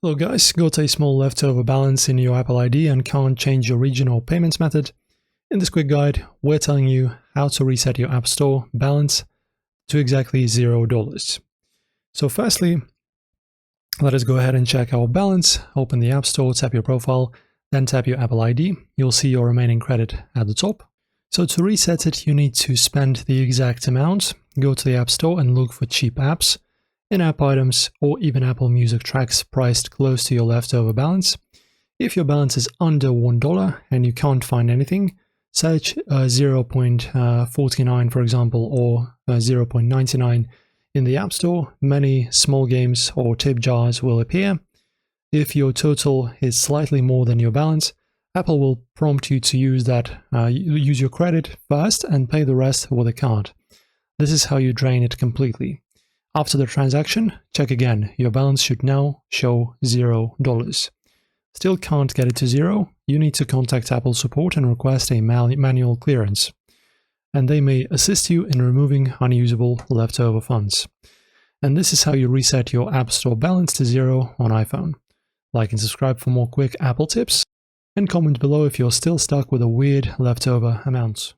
Hello guys, got a small leftover balance in your Apple ID and can't change your region or payments method. In this quick guide, we're telling you how to reset your App Store balance to exactly $0. So firstly, let us go ahead and check our balance. Open the App Store, tap your profile, then tap your Apple ID. You'll see your remaining credit at the top. So to reset it, you need to spend the exact amount. Go to the App Store and look for cheap apps, in-app items, or even Apple Music tracks priced close to your leftover balance. If your balance is under $1 and you can't find anything, search 0.49 for example, or 0.99 in the App Store. Many small games or tip jars will appear. If your total is slightly more than your balance, Apple will prompt you to use your credit first and pay the rest with a card. This is how you drain it completely. After the transaction, check again. Your balance should now show $0. Still can't get it to zero? You need to contact Apple support and request a manual clearance, and they may assist you in removing unusable leftover funds. And this is how you reset your App Store balance to zero on iPhone. Like and subscribe for more quick Apple tips, and comment below if you're still stuck with a weird leftover amount.